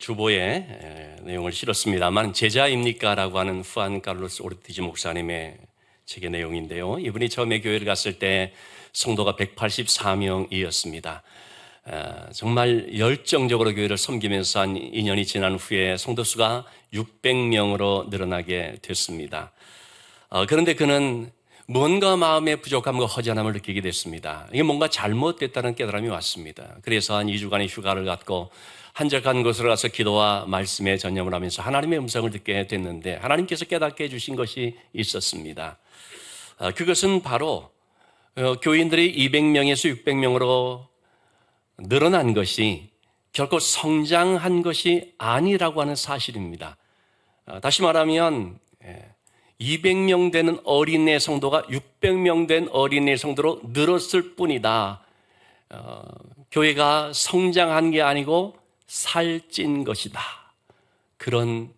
주보에 내용을 실었습니다만 제자입니까? 라고 하는 후안 카를로스 오르티즈 목사님의 책의 내용인데요. 이분이 처음에 교회를 갔을 때 성도가 184명이었습니다. 정말 열정적으로 교회를 섬기면서 한 2년이 지난 후에 성도 수가 600명으로 늘어나게 됐습니다. 그런데 그는 뭔가 마음의 부족함과 허전함을 느끼게 됐습니다. 이게 뭔가 잘못됐다는 깨달음이 왔습니다. 그래서 한 2주간의 휴가를 갖고 한적한 곳으로 가서 기도와 말씀에 전념을 하면서 하나님의 음성을 듣게 됐는데 하나님께서 깨닫게 해주신 것이 있었습니다. 그것은 바로 교인들이 200명에서 600명으로 늘어난 것이 결코 성장한 것이 아니라고 하는 사실입니다. 다시 말하면 200명 되는 어린애 성도가 600명 된 어린애 성도로 늘었을 뿐이다. 교회가 성장한 게 아니고 살찐 것이다. 그런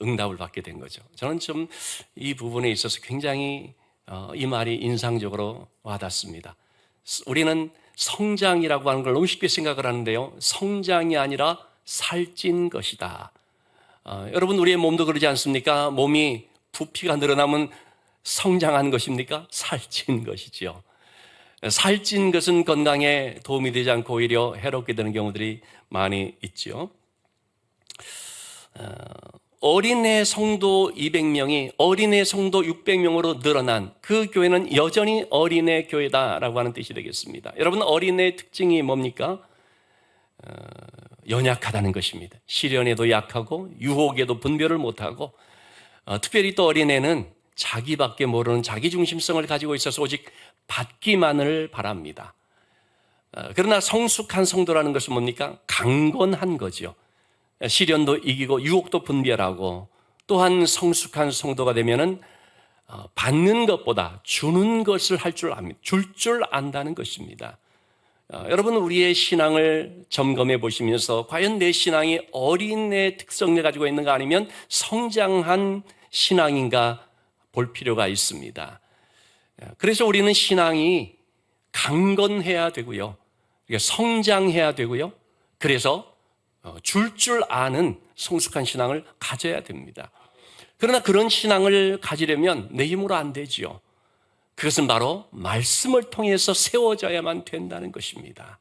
응답을 받게 된 거죠. 저는 좀 이 부분에 있어서 굉장히 이 말이 인상적으로 와닿습니다. 우리는 성장이라고 하는 걸 너무 쉽게 생각을 하는데요. 성장이 아니라 살찐 것이다. 여러분 우리의 몸도 그러지 않습니까? 몸이 부피가 늘어나면 성장한 것입니까? 살찐 것이죠. 살찐 것은 건강에 도움이 되지 않고 오히려 해롭게 되는 경우들이 많이 있죠. 어린애 성도 200명이 어린애 성도 600명으로 늘어난 그 교회는 여전히 어린애 교회다라고 하는 뜻이 되겠습니다. 여러분 어린애의 특징이 뭡니까? 연약하다는 것입니다. 시련에도 약하고 유혹에도 분별을 못하고 특별히 또 어린애는 자기밖에 모르는 자기중심성을 가지고 있어서 오직 받기만을 바랍니다. 그러나 성숙한 성도라는 것은 뭡니까? 강건한 거죠. 시련도 이기고 유혹도 분별하고 또한 성숙한 성도가 되면은 받는 것보다 주는 것을 할 줄 압니다. 줄 줄 안다는 것입니다. 여러분 우리의 신앙을 점검해 보시면서 과연 내 신앙이 어린애 특성을 가지고 있는가 아니면 성장한 신앙인가 볼 필요가 있습니다. 그래서 우리는 신앙이 강건해야 되고요. 성장해야 되고요. 그래서 줄 아는 성숙한 신앙을 가져야 됩니다. 그러나 그런 신앙을 가지려면 내 힘으로 안 되지요. 그것은 바로 말씀을 통해서 세워져야만 된다는 것입니다.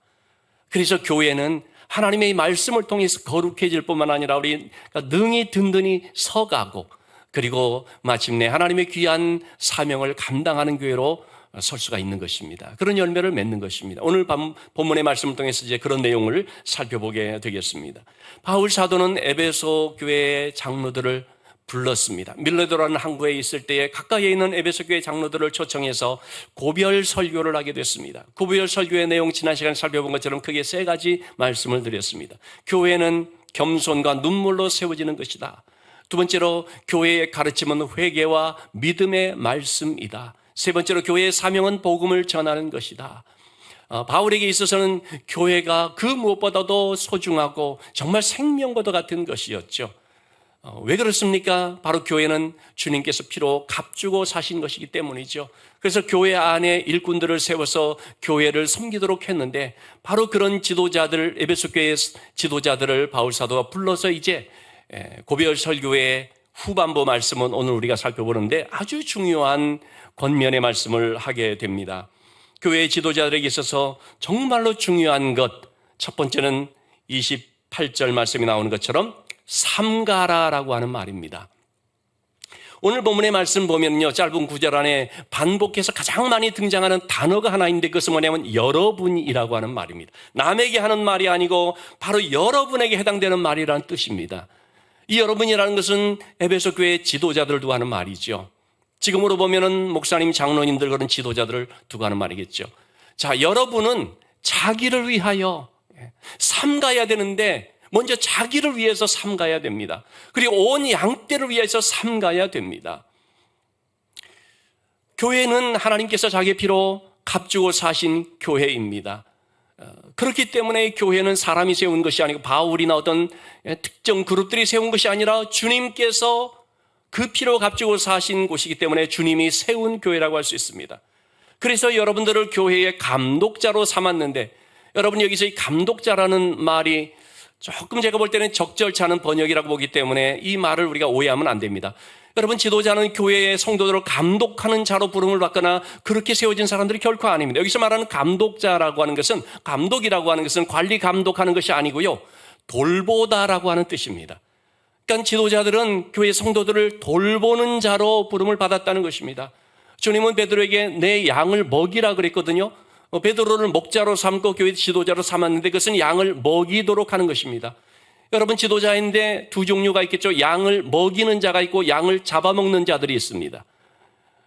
그래서 교회는 하나님의 말씀을 통해서 거룩해질 뿐만 아니라 우리가 능히 든든히 서가고 그리고 마침내 하나님의 귀한 사명을 감당하는 교회로 설 수가 있는 것입니다. 그런 열매를 맺는 것입니다. 오늘 본문의 말씀을 통해서 이제 그런 내용을 살펴보게 되겠습니다. 바울 사도는 에베소 교회의 장로들을 불렀습니다. 밀레도라는 항구에 있을 때에 가까이에 있는 에베소 교회 장로들을 초청해서 고별 설교를 하게 됐습니다. 고별 설교의 내용 지난 시간에 살펴본 것처럼 크게 세 가지 말씀을 드렸습니다. 교회는 겸손과 눈물로 세워지는 것이다. 두 번째로 교회의 가르침은 회개와 믿음의 말씀이다. 세 번째로 교회의 사명은 복음을 전하는 것이다. 바울에게 있어서는 교회가 그 무엇보다도 소중하고 정말 생명과도 같은 것이었죠. 왜 그렇습니까? 바로 교회는 주님께서 피로 값주고 사신 것이기 때문이죠. 그래서 교회 안에 일꾼들을 세워서 교회를 섬기도록 했는데 바로 그런 지도자들, 에베소 교회의 지도자들을 바울 사도가 불러서 이제 고별 설교의 후반부 말씀은 오늘 우리가 살펴보는데 아주 중요한 권면의 말씀을 하게 됩니다. 교회의 지도자들에게 있어서 정말로 중요한 것, 첫 번째는 28절 말씀이 나오는 것처럼 삼가라라고 하는 말입니다. 오늘 본문의 말씀 보면요, 짧은 구절 안에 반복해서 가장 많이 등장하는 단어가 하나 있는데 그것은 뭐냐면 여러분이라고 하는 말입니다. 남에게 하는 말이 아니고 바로 여러분에게 해당되는 말이라는 뜻입니다. 이 여러분이라는 것은 에베소 교회의 지도자들을 두고 하는 말이죠. 지금으로 보면은 목사님, 장로님들 그런 지도자들을 두고 하는 말이겠죠. 자, 여러분은 자기를 위하여 삼가야 되는데 먼저 자기를 위해서 삼가야 됩니다. 그리고 온 양떼를 위해서 삼가야 됩니다. 교회는 하나님께서 자기의 피로 값주고 사신 교회입니다. 그렇기 때문에 교회는 사람이 세운 것이 아니고 바울이나 어떤 특정 그룹들이 세운 것이 아니라 주님께서 그 피로 값주고 사신 곳이기 때문에 주님이 세운 교회라고 할 수 있습니다. 그래서 여러분들을 교회의 감독자로 삼았는데 여러분 여기서 이 감독자라는 말이 조금 제가 볼 때는 적절치 않은 번역이라고 보기 때문에 이 말을 우리가 오해하면 안 됩니다. 여러분, 지도자는 교회의 성도들을 감독하는 자로 부름을 받거나 그렇게 세워진 사람들이 결코 아닙니다. 여기서 말하는 감독자라고 하는 것은, 감독이라고 하는 것은 관리 감독하는 것이 아니고요, 돌보다라고 하는 뜻입니다. 그러니까 지도자들은 교회 성도들을 돌보는 자로 부름을 받았다는 것입니다. 주님은 베드로에게 내 양을 먹이라 그랬거든요. 베드로를 목자로 삼고 교회 지도자로 삼았는데 그것은 양을 먹이도록 하는 것입니다. 여러분, 지도자인데 두 종류가 있겠죠. 양을 먹이는 자가 있고 양을 잡아먹는 자들이 있습니다.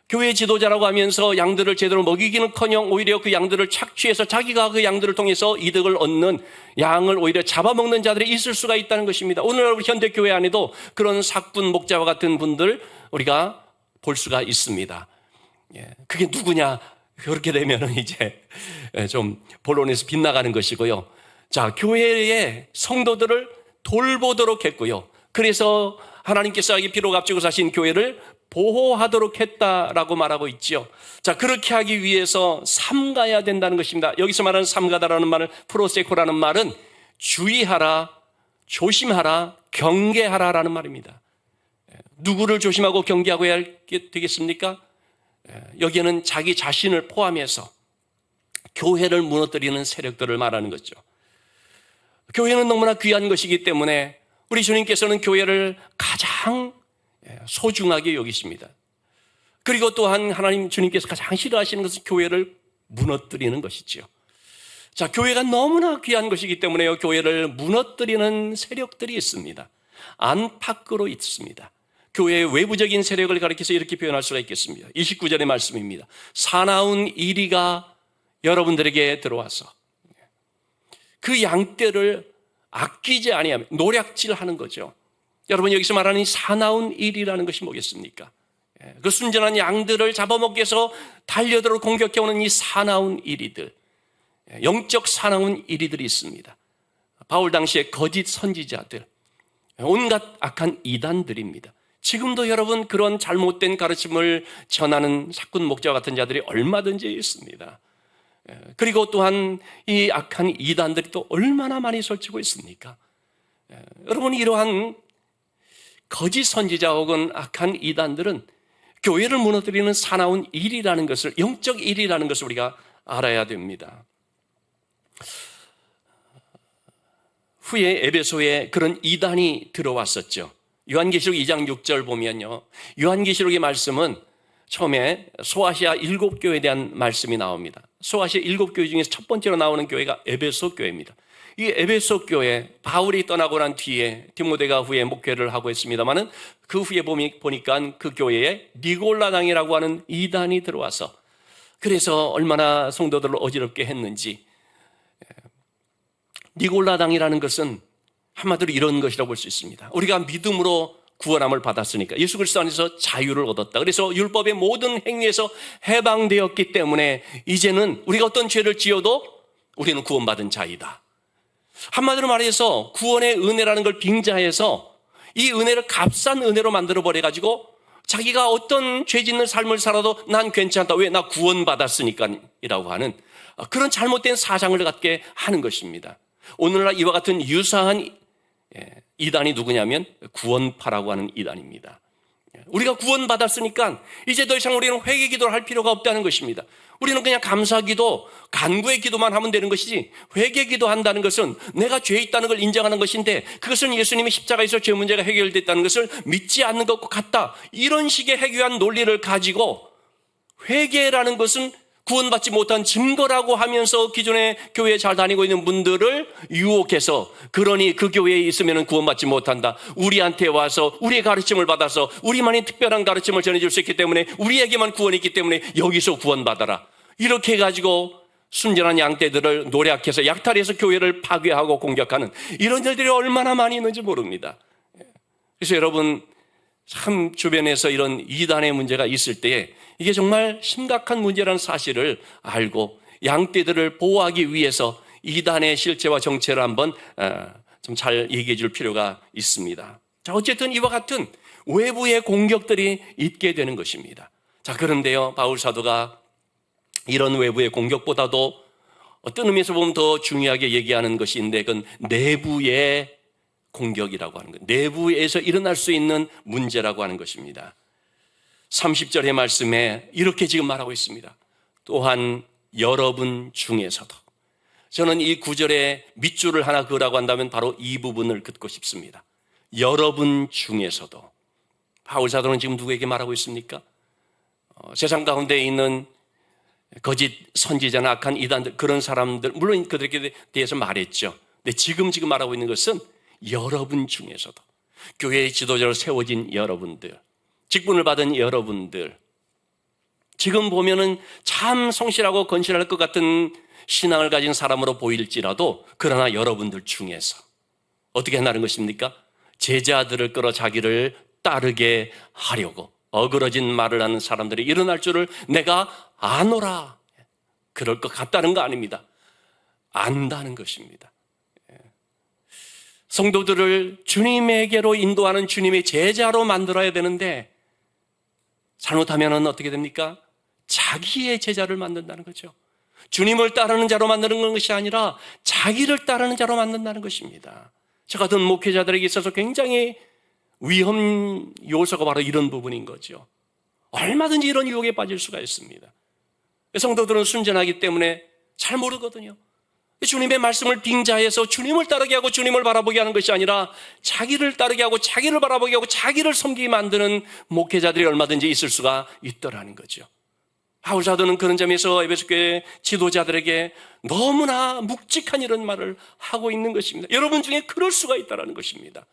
교회 지도자라고 하면서 양들을 제대로 먹이기는커녕 오히려 그 양들을 착취해서 자기가 그 양들을 통해서 이득을 얻는, 양을 오히려 잡아먹는 자들이 있을 수가 있다는 것입니다. 오늘날 현대교회 안에도 그런 사꾼 목자와 같은 분들 우리가 볼 수가 있습니다. 그게 누구냐? 그렇게 되면은 이제 좀 본론에서 빗나가는 것이고요. 자, 교회의 성도들을 돌보도록 했고요. 그래서 하나님께서 이 피로 값지고 사신 교회를 보호하도록 했다라고 말하고 있지요. 자, 그렇게 하기 위해서 삼가야 된다는 것입니다. 여기서 말하는 삼가다라는 말은, 프로세코라는 말은 주의하라, 조심하라, 경계하라라는 말입니다. 누구를 조심하고 경계하고 해야 되겠습니까? 여기에는 자기 자신을 포함해서 교회를 무너뜨리는 세력들을 말하는 거죠. 교회는 너무나 귀한 것이기 때문에 우리 주님께서는 교회를 가장 소중하게 여기십니다. 그리고 또한 하나님 주님께서 가장 싫어하시는 것은 교회를 무너뜨리는 것이지요. 자, 교회가 너무나 귀한 것이기 때문에요, 교회를 무너뜨리는 세력들이 있습니다. 안팎으로 있습니다. 교회의 외부적인 세력을 가리켜서 이렇게 표현할 수가 있겠습니다. 29절의 말씀입니다. 사나운 이리가 여러분들에게 들어와서 그 양떼를 아끼지 아니하며 노략질하는 거죠. 여러분, 여기서 말하는 이 사나운 일이라는 것이 뭐겠습니까? 그 순전한 양들을 잡아먹기 위해서 달려들어 공격해오는 이 사나운 이리들, 영적 사나운 이리들이 있습니다. 바울 당시의 거짓 선지자들, 온갖 악한 이단들입니다. 지금도 여러분 그런 잘못된 가르침을 전하는 사꾼 목자와 같은 자들이 얼마든지 있습니다. 그리고 또한 이 악한 이단들이 또 얼마나 많이 설치고 있습니까? 여러분, 이러한 거짓 선지자 혹은 악한 이단들은 교회를 무너뜨리는 사나운 일이라는 것을, 영적 일이라는 것을 우리가 알아야 됩니다. 후에 에베소에 그런 이단이 들어왔었죠. 요한계시록 2장 6절 보면요, 요한계시록의 말씀은 처음에 소아시아 7교회에 대한 말씀이 나옵니다. 소아시아 7교회 중에서 첫 번째로 나오는 교회가 에베소 교회입니다. 이 에베소 교회, 바울이 떠나고 난 뒤에 디모데가 후에 목회를 하고 있습니다만은 그 후에 보니까 그 교회에 니골라당이라고 하는 이단이 들어와서, 그래서 얼마나 성도들을 어지럽게 했는지. 니골라당이라는 것은 한마디로 이런 것이라고 볼 수 있습니다. 우리가 믿음으로 구원함을 받았으니까, 예수 그리스도 안에서 자유를 얻었다. 그래서 율법의 모든 행위에서 해방되었기 때문에 이제는 우리가 어떤 죄를 지어도 우리는 구원받은 자이다. 한마디로 말해서 구원의 은혜라는 걸 빙자해서 이 은혜를 값싼 은혜로 만들어버려가지고 자기가 어떤 죄 짓는 삶을 살아도 난 괜찮다. 왜? 나 구원받았으니까 이라고 하는 그런 잘못된 사상을 갖게 하는 것입니다. 오늘날 이와 같은 유사한 이단이 누구냐면 구원파라고 하는 이단입니다. 우리가 구원받았으니까 이제 더 이상 우리는 회개 기도를 할 필요가 없다는 것입니다. 우리는 그냥 감사기도, 간구의 기도만 하면 되는 것이지, 회개 기도한다는 것은 내가 죄에 있다는 걸 인정하는 것인데, 그것은 예수님이 십자가에서 죄 문제가 해결됐다는 것을 믿지 않는 것과 같다. 이런 식의 해교한 논리를 가지고 회개라는 것은 구원받지 못한 증거라고 하면서 기존에 교회에 잘 다니고 있는 분들을 유혹해서, 그러니 그 교회에 있으면 구원받지 못한다. 우리한테 와서 우리의 가르침을 받아서 우리만이 특별한 가르침을 전해줄 수 있기 때문에, 우리에게만 구원이 있기 때문에 여기서 구원받아라. 이렇게 해가지고 순전한 양떼들을 노략해서 약탈해서 교회를 파괴하고 공격하는 이런 일들이 얼마나 많이 있는지 모릅니다. 그래서 여러분, 참 주변에서 이런 이단의 문제가 있을 때에 이게 정말 심각한 문제라는 사실을 알고 양떼들을 보호하기 위해서 이단의 실체와 정체를 한번 좀 잘 얘기해 줄 필요가 있습니다. 자, 어쨌든 이와 같은 외부의 공격들이 있게 되는 것입니다. 자, 그런데요, 바울 사도가 이런 외부의 공격보다도 어떤 의미에서 보면 더 중요하게 얘기하는 것이 있는데 그건 내부의 공격이라고 하는 것, 내부에서 일어날 수 있는 문제라고 하는 것입니다. 30절의 말씀에 이렇게 지금 말하고 있습니다. 또한 여러분 중에서도. 저는 이 구절에 밑줄을 하나 그으라고 한다면 바로 이 부분을 긋고 싶습니다. 여러분 중에서도. 바울 사도는 지금 누구에게 말하고 있습니까? 세상 가운데 있는 거짓 선지자나 악한 이단들, 그런 사람들, 물론 그들에게 대해서 말했죠. 근데 지금 말하고 있는 것은 여러분 중에서도, 교회의 지도자로 세워진 여러분들, 직분을 받은 여러분들, 지금 보면은 참 성실하고 건실할 것 같은 신앙을 가진 사람으로 보일지라도 그러나 여러분들 중에서 어떻게 한다는 것입니까? 제자들을 끌어 자기를 따르게 하려고 어그러진 말을 하는 사람들이 일어날 줄을 내가 아노라. 그럴 것 같다는 거 아닙니다. 안다는 것입니다. 성도들을 주님에게로 인도하는 주님의 제자로 만들어야 되는데 잘못하면 어떻게 됩니까? 자기의 제자를 만든다는 거죠. 주님을 따르는 자로 만드는 것이 아니라 자기를 따르는 자로 만든다는 것입니다. 저 같은 목회자들에게 있어서 굉장히 위험 요소가 바로 이런 부분인 거죠. 얼마든지 이런 유혹에 빠질 수가 있습니다. 성도들은 순전하기 때문에 잘 모르거든요. 주님의 말씀을 빙자해서 주님을 따르게 하고 주님을 바라보게 하는 것이 아니라 자기를 따르게 하고 자기를 바라보게 하고 자기를 섬기게 만드는 목회자들이 얼마든지 있을 수가 있더라는 거죠. 바울 사도는 그런 점에서 에베소 교회 지도자들에게 너무나 묵직한 이런 말을 하고 있는 것입니다. 여러분 중에 그럴 수가 있다는 것입니다.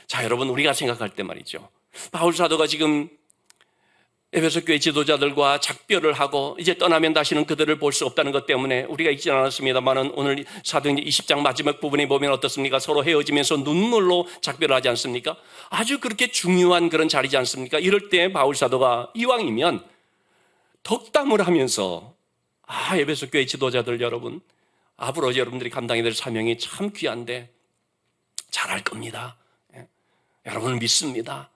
자, 여러분, 우리가 생각할 때 말이죠. 바울 사도가 지금 에베소 교회 지도자들과 작별을 하고 이제 떠나면 다시는 그들을 볼 수 없다는 것 때문에 우리가 읽지 않았습니다만은 오늘 사도행전 20장 마지막 부분에 보면 어떻습니까? 서로 헤어지면서 눈물로 작별을 하지 않습니까? 아주 그렇게 중요한 그런 자리지 않습니까? 이럴 때 바울 사도가 이왕이면 덕담을 하면서 에베소 교회 지도자들 여러분, 앞으로 여러분들이 감당해야 될 사명이 참 귀한데 잘할 겁니다. 여러분을 믿습니다.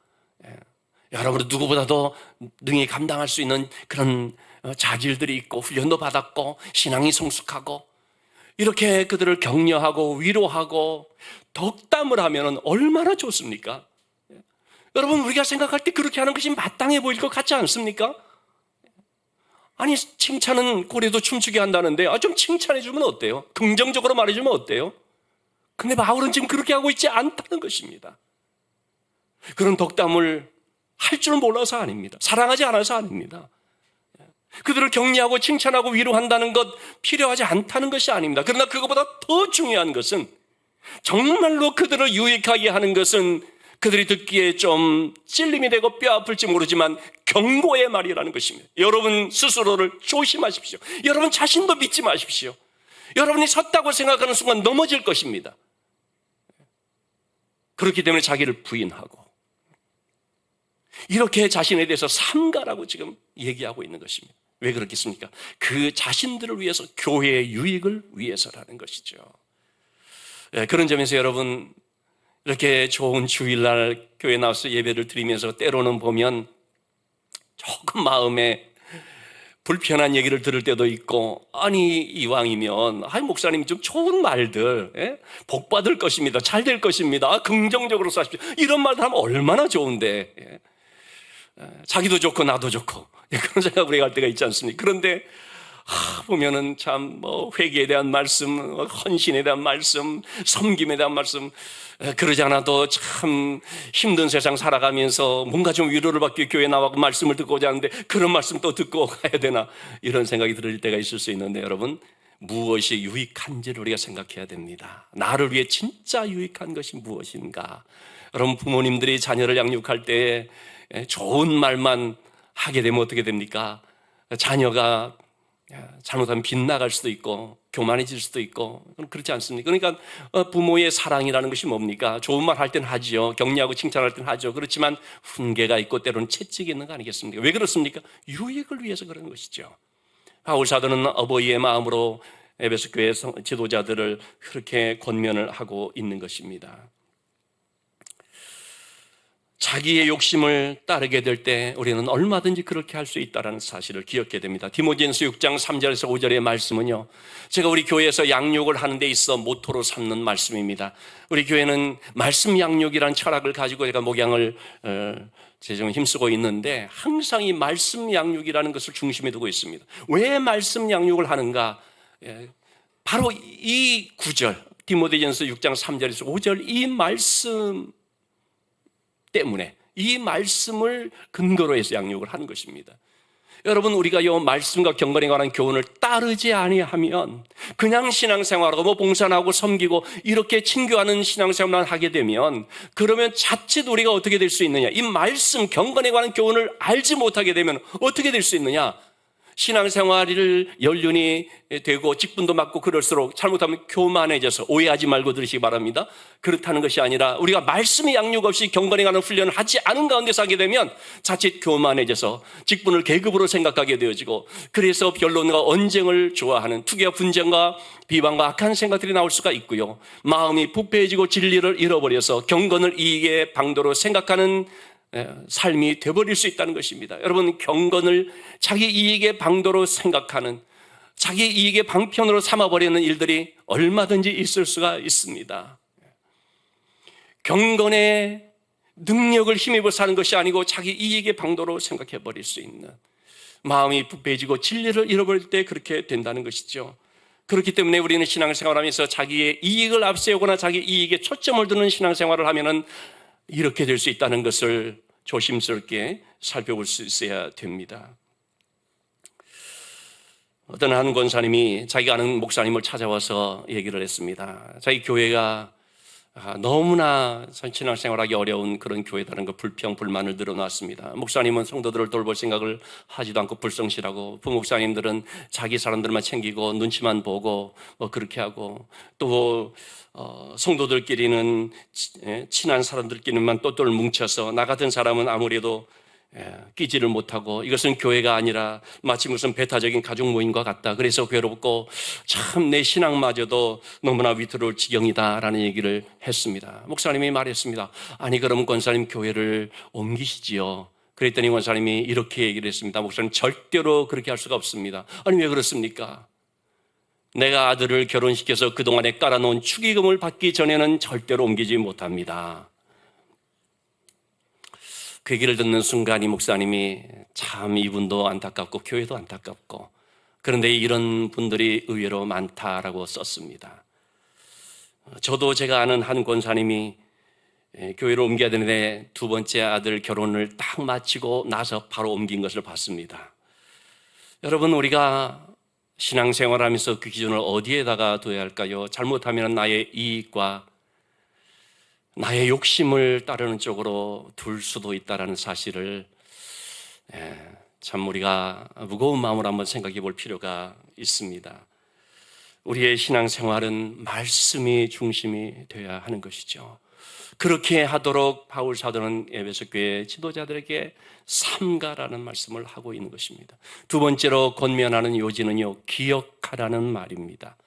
여러분은 누구보다도 능히 감당할 수 있는 그런 자질들이 있고 훈련도 받았고 신앙이 성숙하고 이렇게 그들을 격려하고 위로하고 덕담을 하면 얼마나 좋습니까? 여러분, 우리가 생각할 때 그렇게 하는 것이 마땅해 보일 것 같지 않습니까? 아니, 칭찬은 고래도 춤추게 한다는데 좀 칭찬해 주면 어때요? 긍정적으로 말해주면 어때요? 근데 바울은 지금 그렇게 하고 있지 않다는 것입니다. 그런 덕담을 할 줄 몰라서 아닙니다. 사랑하지 않아서 아닙니다. 그들을 격려하고 칭찬하고 위로한다는 것 필요하지 않다는 것이 아닙니다. 그러나 그것보다 더 중요한 것은 정말로 그들을 유익하게 하는 것은 그들이 듣기에 좀 찔림이 되고 뼈 아플지 모르지만 경고의 말이라는 것입니다. 여러분 스스로를 조심하십시오. 여러분 자신도 믿지 마십시오. 여러분이 섰다고 생각하는 순간 넘어질 것입니다. 그렇기 때문에 자기를 부인하고 이렇게 자신에 대해서 삼가라고 지금 얘기하고 있는 것입니다. 왜 그렇겠습니까? 그 자신들을 위해서, 교회의 유익을 위해서라는 것이죠. 그런 점에서 여러분, 이렇게 좋은 주일날 교회 나와서 예배를 드리면서 때로는 보면 조금 마음에 불편한 얘기를 들을 때도 있고, 아니 이왕이면 목사님 좀 좋은 말들, 복 받을 것입니다, 잘 될 것입니다, 긍정적으로 사십시오, 이런 말들 하면 얼마나 좋은데, 자기도 좋고 나도 좋고 그런 생각 우리가 할 때가 있지 않습니까? 그런데 보면은 참 회개에 대한 말씀, 헌신에 대한 말씀, 섬김에 대한 말씀, 그러지 않아도 참 힘든 세상 살아가면서 뭔가 좀 위로를 받기 교회에 나와서 말씀을 듣고자 하는데 그런 말씀 또 듣고 가야 되나, 이런 생각이 들 때가 있을 수 있는데, 여러분, 무엇이 유익한지를 우리가 생각해야 됩니다. 나를 위해 진짜 유익한 것이 무엇인가. 여러분, 부모님들이 자녀를 양육할 때 좋은 말만 하게 되면 어떻게 됩니까? 자녀가 잘못하면 빗나갈 수도 있고 교만해질 수도 있고 그렇지 않습니까? 그러니까 부모의 사랑이라는 것이 뭡니까? 좋은 말 할 땐 하죠. 격려하고 칭찬할 땐 하죠. 그렇지만 훈계가 있고 때로는 채찍이 있는 거 아니겠습니까? 왜 그렇습니까? 유익을 위해서 그런 것이죠. 바울 사도는 어버이의 마음으로 에베소 교회 지도자들을 그렇게 권면을 하고 있는 것입니다. 자기의 욕심을 따르게 될 때 우리는 얼마든지 그렇게 할 수 있다는 사실을 기억해야 됩니다. 디모데전서 6장 3절에서 5절의 말씀은요, 제가 우리 교회에서 양육을 하는 데 있어 모토로 삼는 말씀입니다. 우리 교회는 말씀 양육이라는 철학을 가지고 제가 목양을 좀 힘쓰고 있는데, 항상 이 말씀 양육이라는 것을 중심에 두고 있습니다. 왜 말씀 양육을 하는가? 바로 이 구절, 디모데전서 6장 3절에서 5절 이 말씀 때문에, 이 말씀을 근거로 해서 양육을 하는 것입니다. 여러분, 우리가 이 말씀과 경건에 관한 교훈을 따르지 아니하면 그냥 신앙생활하고 봉사하고 섬기고 이렇게 친교하는 신앙생활만 하게 되면, 그러면 자칫 우리가 어떻게 될 수 있느냐, 이 말씀 경건에 관한 교훈을 알지 못하게 되면 어떻게 될 수 있느냐, 신앙생활을 연륜이 되고 직분도 맡고 그럴수록 잘못하면 교만해져서, 오해하지 말고 들으시기 바랍니다. 그렇다는 것이 아니라 우리가 말씀의 양육 없이 경건에 관한 훈련을 하지 않은 가운데서 하게 되면 자칫 교만해져서 직분을 계급으로 생각하게 되어지고, 그래서 변론과 언쟁을 좋아하는 투기와 분쟁과 비방과 악한 생각들이 나올 수가 있고요, 마음이 부패해지고 진리를 잃어버려서 경건을 이익의 방도로 생각하는 삶이 되어버릴 수 있다는 것입니다. 여러분, 경건을 자기 이익의 방도로 생각하는, 자기 이익의 방편으로 삼아버리는 일들이 얼마든지 있을 수가 있습니다. 경건의 능력을 힘입어 사는 것이 아니고 자기 이익의 방도로 생각해버릴 수 있는, 마음이 부패해지고 진리를 잃어버릴 때 그렇게 된다는 것이죠. 그렇기 때문에 우리는 신앙생활을 하면서 자기의 이익을 앞세우거나 자기 이익에 초점을 두는 신앙생활을 하면은 이렇게 될 수 있다는 것을 조심스럽게 살펴볼 수 있어야 됩니다. 어떤 한 권사님이 자기가 아는 목사님을 찾아와서 얘기를 했습니다. 자기 교회가 너무나 신앙생활하기 어려운 그런 교회다라는 그 불평, 불만을 늘어놨습니다. 목사님은 성도들을 돌볼 생각을 하지도 않고 불성실하고, 부목사님들은 자기 사람들만 챙기고 눈치만 보고 그렇게 하고, 또 성도들끼리는 친한 사람들끼리만 똘똘 뭉쳐서 나 같은 사람은 아무래도 끼지를 못하고, 이것은 교회가 아니라 마치 무슨 배타적인 가족 모임과 같다. 그래서 괴롭고 참 내 신앙마저도 너무나 위태로울 지경이다라는 얘기를 했습니다. 목사님이 말했습니다. 아니, 그럼 권사님 교회를 옮기시지요. 그랬더니 권사님이 이렇게 얘기를 했습니다. 목사님, 절대로 그렇게 할 수가 없습니다. 아니, 왜 그렇습니까? 내가 아들을 결혼시켜서 그동안에 깔아놓은 축의금을 받기 전에는 절대로 옮기지 못합니다. 그 얘기를 듣는 순간 이 목사님이 참 이분도 안타깝고 교회도 안타깝고, 그런데 이런 분들이 의외로 많다라고 썼습니다. 저도 제가 아는 한 권사님이 교회를 옮겨야 되는데 두 번째 아들 결혼을 딱 마치고 나서 바로 옮긴 것을 봤습니다. 여러분, 우리가 신앙생활하면서 그 기준을 어디에다가 둬야 할까요? 잘못하면 나의 이익과 나의 욕심을 따르는 쪽으로 둘 수도 있다는 사실을 참 우리가 무거운 마음으로 한번 생각해 볼 필요가 있습니다. 우리의 신앙생활은 말씀이 중심이 되어야 하는 것이죠. 그렇게 하도록 바울 사도는 에베소 교회 지도자들에게 삼가라는 말씀을 하고 있는 것입니다. 두 번째로 권면하는 요지는요, 기억하라는 말입니다.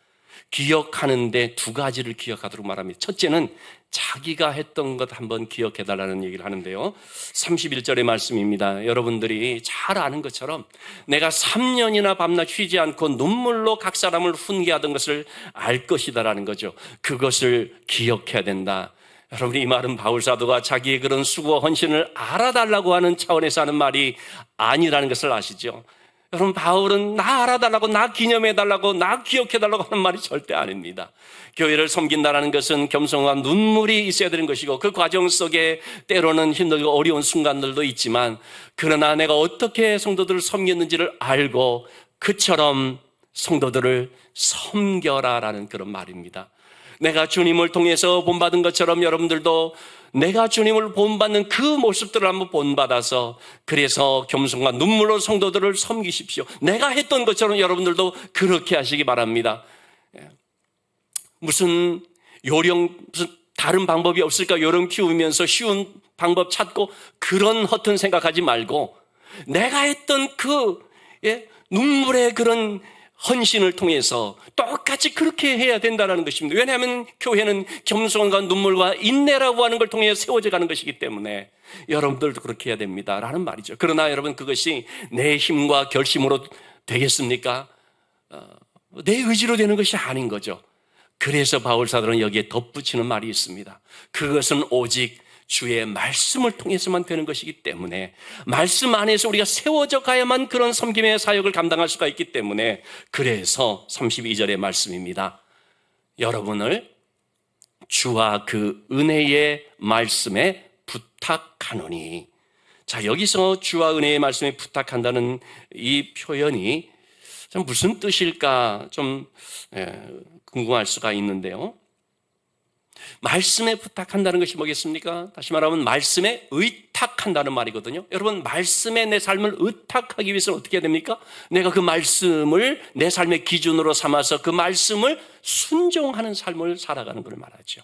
기억하는데 두 가지를 기억하도록 말합니다. 첫째는 자기가 했던 것 한번 기억해달라는 얘기를 하는데요, 31절의 말씀입니다. 여러분들이 잘 아는 것처럼 내가 3년이나 밤낮 쉬지 않고 눈물로 각 사람을 훈계하던 것을 알 것이다라는 거죠. 그것을 기억해야 된다. 여러분, 이 말은 바울 사도가 자기의 그런 수고와 헌신을 알아달라고 하는 차원에서 하는 말이 아니라는 것을 아시죠? 여러분, 바울은 나 알아달라고, 나 기념해달라고, 나 기억해달라고 하는 말이 절대 아닙니다. 교회를 섬긴다는 것은 겸손과 눈물이 있어야 되는 것이고, 그 과정 속에 때로는 힘들고 어려운 순간들도 있지만, 그러나 내가 어떻게 성도들을 섬겼는지를 알고 그처럼 성도들을 섬겨라라는 그런 말입니다. 내가 주님을 통해서 본받은 것처럼 여러분들도 내가 주님을 본받는 그 모습들을 한번 본받아서, 그래서 겸손과 눈물로 성도들을 섬기십시오. 내가 했던 것처럼 여러분들도 그렇게 하시기 바랍니다. 무슨 다른 방법이 없을까? 요령 키우면서 쉬운 방법 찾고 그런 허튼 생각하지 말고, 내가 했던 그 눈물의 그런 헌신을 통해서 똑같이 그렇게 해야 된다는 것입니다. 왜냐하면 교회는 겸손과 눈물과 인내라고 하는 걸 통해 세워져 가는 것이기 때문에 여러분들도 그렇게 해야 됩니다 라는 말이죠. 그러나 여러분, 그것이 내 힘과 결심으로 되겠습니까? 내 의지로 되는 것이 아닌 거죠. 그래서 바울 사도는 여기에 덧붙이는 말이 있습니다. 그것은 오직 주의 말씀을 통해서만 되는 것이기 때문에, 말씀 안에서 우리가 세워져 가야만 그런 섬김의 사역을 감당할 수가 있기 때문에, 그래서 32절의 말씀입니다. 여러분을 주와 그 은혜의 말씀에 부탁하노니. 자, 여기서 주와 은혜의 말씀에 부탁한다는 이 표현이 좀 무슨 뜻일까 좀 궁금할 수가 있는데요. 말씀에 부탁한다는 것이 뭐겠습니까? 다시 말하면 말씀에 의탁한다는 말이거든요. 여러분, 말씀에 내 삶을 의탁하기 위해서는 어떻게 해야 됩니까? 내가 그 말씀을 내 삶의 기준으로 삼아서 그 말씀을 순종하는 삶을 살아가는 것을 말하죠.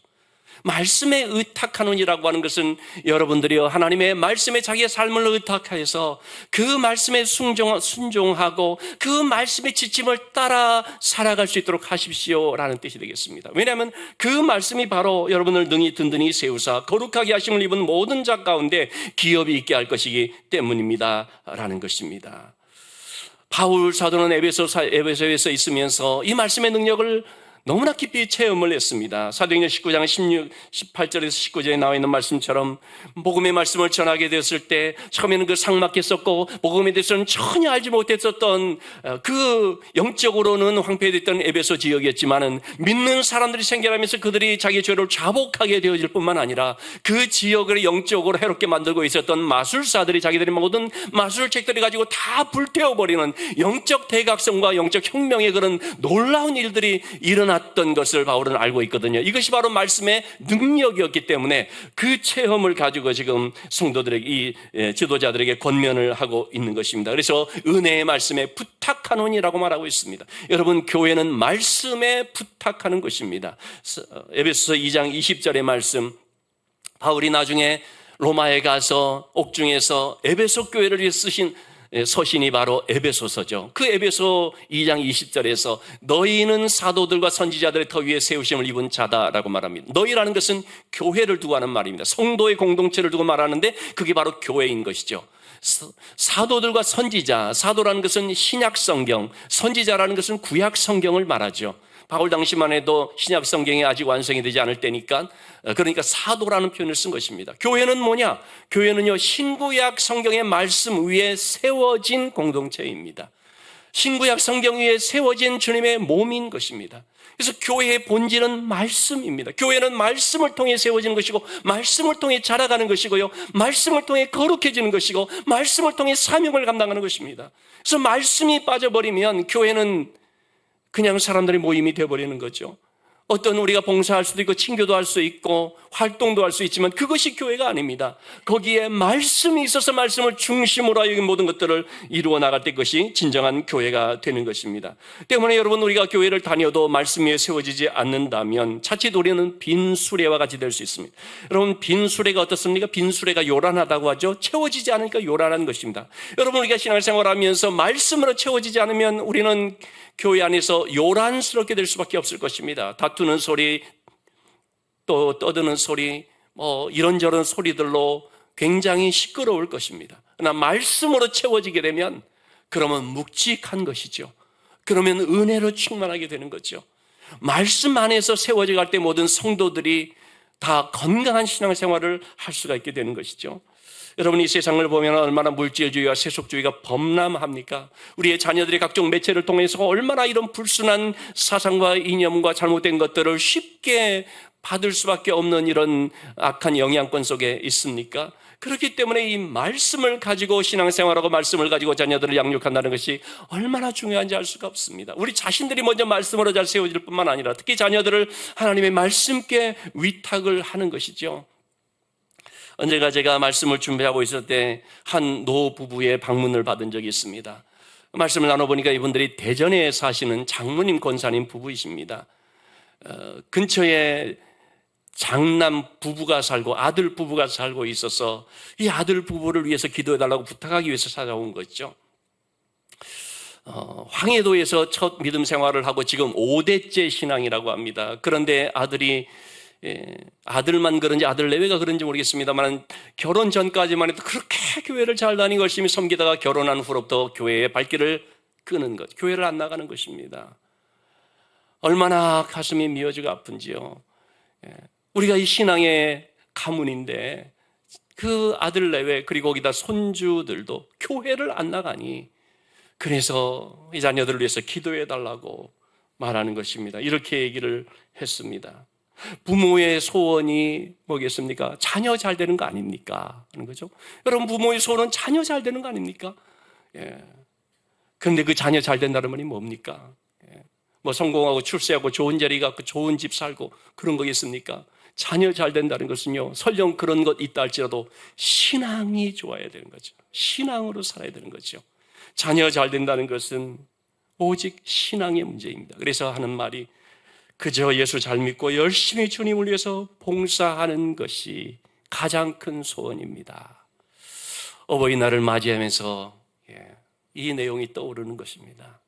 말씀에 의탁하느니라고 하는 것은 여러분들이요, 하나님의 말씀에 자기의 삶을 의탁해서 그 말씀에 순종하고 그 말씀의 지침을 따라 살아갈 수 있도록 하십시오라는 뜻이 되겠습니다. 왜냐하면 그 말씀이 바로 여러분을 능히 든든히 세우사 거룩하게 하심을 입은 모든 자 가운데 기업이 있게 할 것이기 때문입니다 라는 것입니다. 바울 사도는 에베소에서 있으면서 이 말씀의 능력을 너무나 깊이 체험을 했습니다. 사도행전 19장 18절에서 19절에 나와 있는 말씀처럼 복음의 말씀을 전하게 되었을 때 처음에는 그 삭막했었고 복음에 대해서는 전혀 알지 못했었던 그 영적으로는 황폐됐던 에베소 지역이었지만은 믿는 사람들이 생겨나면서 그들이 자기 죄를 자복하게 되어질 뿐만 아니라 그 지역을 영적으로 해롭게 만들고 있었던 마술사들이 자기들의 모든 마술책들을 가지고 다 불태워버리는 영적 대각성과 영적 혁명의 그런 놀라운 일들이 일어났던 것을 바울은 알고 있거든요. 이것이 바로 말씀의 능력이었기 때문에 그 체험을 가지고 지금 성도들에게, 이 지도자들에게 권면을 하고 있는 것입니다. 그래서 은혜의 말씀에 부탁하노니라고 말하고 있습니다. 여러분, 교회는 말씀에 부탁하는 것입니다. 에베소서 2장 20절의 말씀, 바울이 나중에 로마에 가서 옥중에서 에베소 교회를 위해 쓰신 서신이 바로 에베소서죠. 그 에베소 2장 20절에서 너희는 사도들과 선지자들의 터 위에 세우심을 입은 자다라고 말합니다. 너희라는 것은 교회를 두고 하는 말입니다. 성도의 공동체를 두고 말하는데 그게 바로 교회인 것이죠. 사도들과 선지자, 사도라는 것은 신약 성경, 선지자라는 것은 구약 성경을 말하죠. 바울 당시만 해도 신약 성경이 아직 완성이 되지 않을 때니까, 그러니까 사도라는 표현을 쓴 것입니다. 교회는 뭐냐? 교회는요, 신구약 성경의 말씀 위에 세워진 공동체입니다. 신구약 성경 위에 세워진 주님의 몸인 것입니다. 그래서 교회의 본질은 말씀입니다. 교회는 말씀을 통해 세워지는 것이고, 말씀을 통해 자라가는 것이고요, 말씀을 통해 거룩해지는 것이고, 말씀을 통해 사명을 감당하는 것입니다. 그래서 말씀이 빠져버리면 교회는 그냥 사람들의 모임이 되어버리는 거죠. 어떤 우리가 봉사할 수도 있고 친교도 할 수 있고 활동도 할 수 있지만 그것이 교회가 아닙니다. 거기에 말씀이 있어서 말씀을 중심으로 하여 모든 것들을 이루어 나갈 때 그것이 진정한 교회가 되는 것입니다. 때문에 여러분, 우리가 교회를 다녀도 말씀 위에 세워지지 않는다면 자칫 우리는 빈 수레와 같이 될 수 있습니다. 여러분, 빈 수레가 어떻습니까? 빈 수레가 요란하다고 하죠. 채워지지 않으니까 요란한 것입니다. 여러분, 우리가 신앙생활하면서 말씀으로 채워지지 않으면 우리는 교회 안에서 요란스럽게 될 수밖에 없을 것입니다. 다투는 소리, 또 떠드는 소리, 이런저런 소리들로 굉장히 시끄러울 것입니다. 그러나 말씀으로 채워지게 되면 그러면 묵직한 것이죠. 그러면 은혜로 충만하게 되는 거죠. 말씀 안에서 세워져 갈 때 모든 성도들이 다 건강한 신앙생활을 할 수가 있게 되는 것이죠. 여러분, 이 세상을 보면 얼마나 물질주의와 세속주의가 범람합니까? 우리의 자녀들이 각종 매체를 통해서 얼마나 이런 불순한 사상과 이념과 잘못된 것들을 쉽게 받을 수밖에 없는 이런 악한 영향권 속에 있습니까? 그렇기 때문에 이 말씀을 가지고 신앙생활하고 말씀을 가지고 자녀들을 양육한다는 것이 얼마나 중요한지 알 수가 없습니다. 우리 자신들이 먼저 말씀으로 잘 세워질 뿐만 아니라 특히 자녀들을 하나님의 말씀께 위탁을 하는 것이죠. 언젠가 제가 말씀을 준비하고 있을 때 한 노부부의 방문을 받은 적이 있습니다. 말씀을 나눠보니까 이분들이 대전에 사시는 장로님 권사님 부부이십니다. 근처에 장남 부부가 살고 아들 부부가 살고 있어서 이 아들 부부를 위해서 기도해달라고 부탁하기 위해서 찾아온 거죠. 황해도에서 첫 믿음 생활을 하고 지금 5대째 신앙이라고 합니다. 그런데 아들만 그런지 아들 내외가 그런지 모르겠습니다만 결혼 전까지만 해도 그렇게 교회를 잘 다니고 열심히 섬기다가 결혼한 후로부터 교회의 발길을 끄는 것, 교회를 안 나가는 것입니다. 얼마나 가슴이 미어지고 아픈지요. 우리가 이 신앙의 가문인데 그 아들 내외 그리고 거기다 손주들도 교회를 안 나가니 그래서 이 자녀들을 위해서 기도해 달라고 말하는 것입니다. 이렇게 얘기를 했습니다. 부모의 소원이 뭐겠습니까? 자녀 잘 되는 거 아닙니까? 하는 거죠. 여러분, 부모의 소원은 자녀 잘 되는 거 아닙니까? 그런데 그 자녀 잘 된다는 말이 뭡니까? 뭐 성공하고 출세하고 좋은 자리 갖고 좋은 집 살고 그런 거겠습니까? 자녀 잘 된다는 것은요, 설령 그런 것 있다 할지라도 신앙이 좋아야 되는 거죠. 신앙으로 살아야 되는 거죠. 자녀 잘 된다는 것은 오직 신앙의 문제입니다. 그래서 하는 말이 그저 예수 잘 믿고 열심히 주님을 위해서 봉사하는 것이 가장 큰 소원입니다. 어버이날을 맞이하면서 이 내용이 떠오르는 것입니다.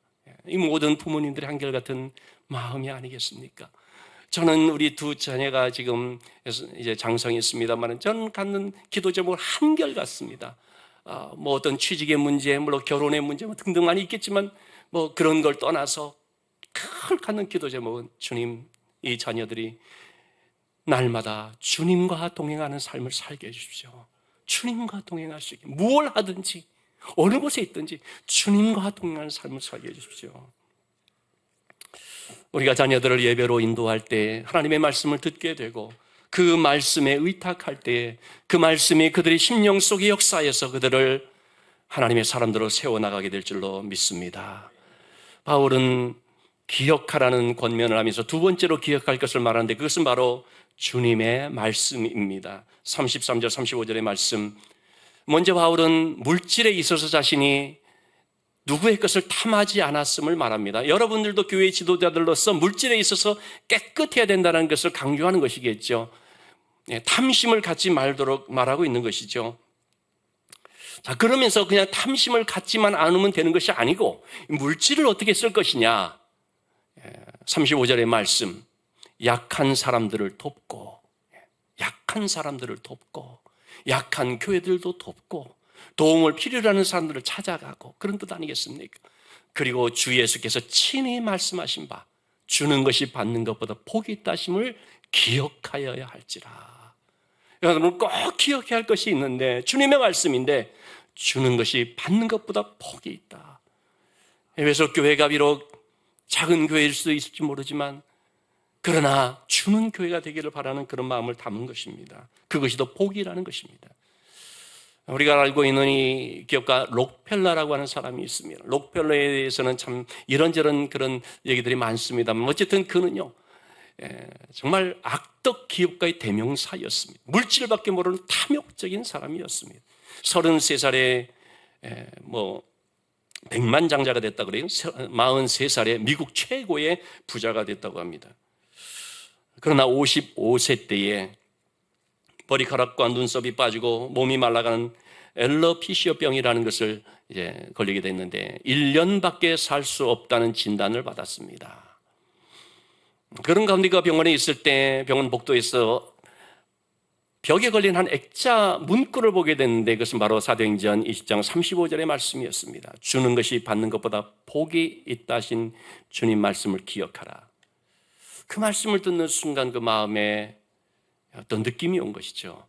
이 모든 부모님들의 한결같은 마음이 아니겠습니까? 저는 우리 두 자녀가 지금 이제 장성했습니다만 저는 갖는 기도 제목은 한결같습니다. 뭐 어떤 취직의 문제, 물론 결혼의 문제 등등 많이 있겠지만 뭐 그런 걸 떠나서 늘 갖는 기도 제목은 주님, 이 자녀들이 날마다 주님과 동행하는 삶을 살게 해주십시오. 주님과 동행할 수 있게 무엇을 하든지 어느 곳에 있든지 주님과 동행하는 삶을 살게 해주십시오. 우리가 자녀들을 예배로 인도할 때 하나님의 말씀을 듣게 되고 그 말씀에 의탁할 때 그 말씀이 그들의 심령 속의 역사에서 그들을 하나님의 사람들로 세워나가게 될 줄로 믿습니다. 바울은 기억하라는 권면을 하면서 두 번째로 기억할 것을 말하는데 그것은 바로 주님의 말씀입니다. 33절 35절의 말씀. 먼저 바울은 물질에 있어서 자신이 누구의 것을 탐하지 않았음을 말합니다. 여러분들도 교회 지도자들로서 물질에 있어서 깨끗해야 된다는 것을 강조하는 것이겠죠. 탐심을 갖지 말도록 말하고 있는 것이죠. 자, 그러면서 그냥 탐심을 갖지만 않으면 되는 것이 아니고 물질을 어떻게 쓸 것이냐. 35절의 말씀. 약한 사람들을 돕고 약한 교회들도 돕고 도움을 필요로 하는 사람들을 찾아가고 그런 뜻 아니겠습니까? 그리고 주 예수께서 친히 말씀하신 바 주는 것이 받는 것보다 복이 있다심을 기억하여야 할지라. 여러분 꼭 기억해야 할 것이 있는데 주님의 말씀인데 주는 것이 받는 것보다 복이 있다. 에베소 교회가 비록 작은 교회일 수도 있을지 모르지만 그러나 주는 교회가 되기를 바라는 그런 마음을 담은 것입니다. 그것이 더 복이라는 것입니다. 우리가 알고 있는 이 기업가 록펠러라고 하는 사람이 있습니다. 록펠러에 대해서는 참 이런저런 그런 얘기들이 많습니다만 어쨌든 그는요 정말 악덕 기업가의 대명사였습니다. 물질밖에 모르는 탐욕적인 사람이었습니다. 33살에 백만장자가 됐다 그래요. 43살에 미국 최고의 부자가 됐다고 합니다. 그러나 55세 때에 머리카락과 눈썹이 빠지고 몸이 말라가는 엘러피시어병이라는 것을 이제 걸리게 됐는데 1년밖에 살 수 없다는 진단을 받았습니다. 그런 가운데 그 병원에 있을 때 병원 복도에서 벽에 걸린 한 액자 문구를 보게 됐는데 그것은 바로 사도행전 20장 35절의 말씀이었습니다. 주는 것이 받는 것보다 복이 있다 하신 주님 말씀을 기억하라. 그 말씀을 듣는 순간 그 마음에 어떤 느낌이 온 것이죠.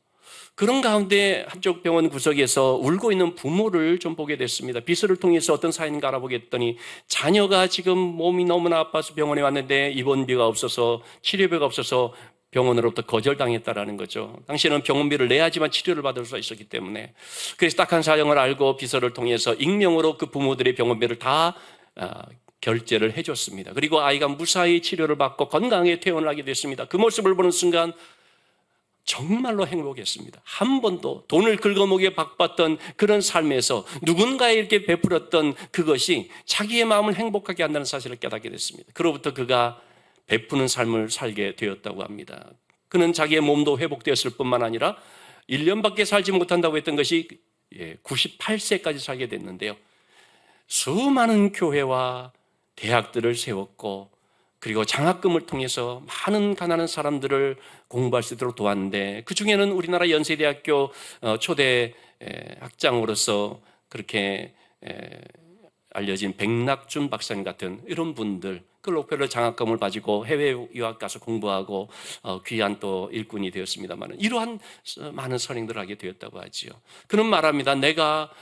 그런 가운데 한쪽 병원 구석에서 울고 있는 부모를 좀 보게 됐습니다. 비서를 통해서 어떤 사연인가 알아보게 했더니 자녀가 지금 몸이 너무나 아파서 병원에 왔는데 입원비가 없어서 치료비가 없어서 병원으로부터 거절당했다라는 거죠. 당시에는 병원비를 내야지만 치료를 받을 수 있었기 때문에 그래서 딱한 사정을 알고 비서를 통해서 익명으로 그 부모들의 병원비를 다 결제를 해줬습니다. 그리고 아이가 무사히 치료를 받고 건강하게 퇴원을 하게 됐습니다. 그 모습을 보는 순간 정말로 행복했습니다. 한 번도 돈을 긁어먹게 바빴던 그런 삶에서 누군가에 이렇게 베풀었던 그것이 자기의 마음을 행복하게 한다는 사실을 깨닫게 됐습니다. 그로부터 그가 베푸는 삶을 살게 되었다고 합니다. 그는 자기의 몸도 회복되었을 뿐만 아니라 1년밖에 살지 못한다고 했던 것이 98세까지 살게 됐는데요. 수많은 교회와 대학들을 세웠고, 그리고 장학금을 통해서 많은 가난한 사람들을 공부할 수 있도록 도왔는데, 그 중에는 우리나라 연세대학교 초대 학장으로서 그렇게 알려진 백낙준 박사님 같은 이런 분들, 그 록펠러 장학금을 가지고 해외 유학 가서 공부하고 귀한 또 일꾼이 되었습니다만, 이러한 많은 선행들을 하게 되었다고 하지요. 그는 말합니다. 내가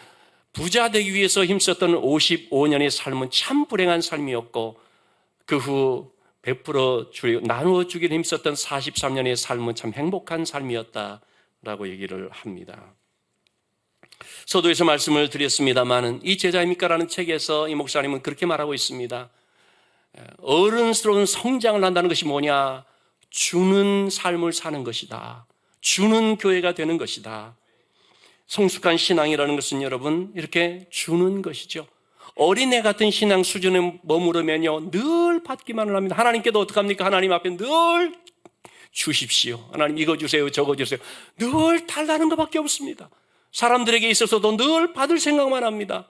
부자 되기 위해서 힘썼던 55년의 삶은 참 불행한 삶이었고, 그 후 베풀어 주려 나누어 주기를 힘썼던 43년의 삶은 참 행복한 삶이었다라고 얘기를 합니다. 서두에서 말씀을 드렸습니다마는 이 제자입니까라는 책에서 이 목사님은 그렇게 말하고 있습니다. 어른스러운 성장을 한다는 것이 뭐냐? 주는 삶을 사는 것이다. 주는 교회가 되는 것이다. 성숙한 신앙이라는 것은 여러분 이렇게 주는 것이죠. 어린애 같은 신앙 수준에 머무르면요 늘 받기만을 합니다. 하나님께도 어떡합니까? 하나님 앞에 늘 주십시오. 하나님 이거 주세요, 저거 주세요. 늘 달라는 것밖에 없습니다. 사람들에게 있어서도 늘 받을 생각만 합니다.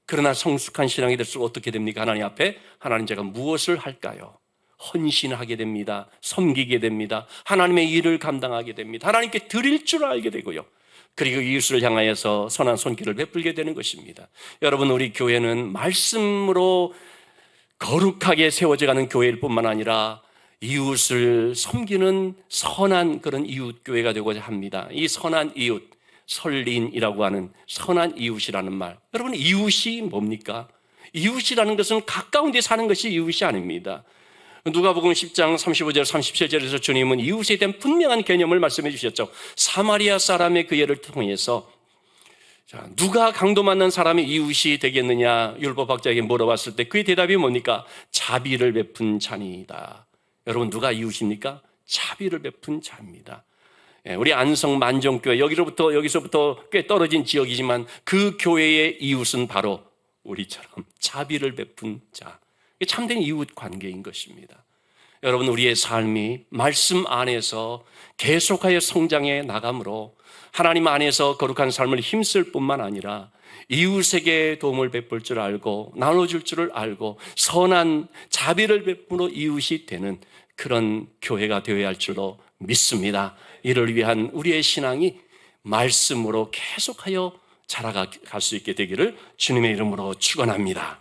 그러나 성숙한 신앙이 될수록 어떻게 됩니까? 하나님 앞에 하나님 제가 무엇을 할까요? 헌신하게 됩니다. 섬기게 됩니다. 하나님의 일을 감당하게 됩니다. 하나님께 드릴 줄 알게 되고요. 그리고 이웃을 향하여서 선한 손길을 베풀게 되는 것입니다. 여러분, 우리 교회는 말씀으로 거룩하게 세워져가는 교회일 뿐만 아니라 이웃을 섬기는 선한 그런 이웃교회가 되고자 합니다. 이 선한 이웃, 설린이라고 하는 선한 이웃이라는 말, 여러분 이웃이 뭡니까? 이웃이라는 것은 가까운 데 사는 것이 이웃이 아닙니다. 누가복음 10장 35절 37절에서 주님은 이웃에 대한 분명한 개념을 말씀해 주셨죠. 사마리아 사람의 그 예를 통해서 누가 강도 만난 사람이 이웃이 되겠느냐 율법학자에게 물어봤을 때 그의 대답이 뭡니까? 자비를 베푼 자니이다. 여러분 누가 이웃입니까? 자비를 베푼 자입니다. 우리 안성 만정교회 여기서부터 꽤 떨어진 지역이지만 그 교회의 이웃은 바로 우리처럼 자비를 베푼 자, 참된 이웃 관계인 것입니다. 여러분 우리의 삶이 말씀 안에서 계속하여 성장해 나감으로 하나님 안에서 거룩한 삶을 힘쓸 뿐만 아니라 이웃에게 도움을 베풀 줄 알고 나눠줄 줄을 알고 선한 자비를 베푸는 이웃이 되는 그런 교회가 되어야 할 줄로 믿습니다. 이를 위한 우리의 신앙이 말씀으로 계속하여 자라갈 수 있게 되기를 주님의 이름으로 축원합니다.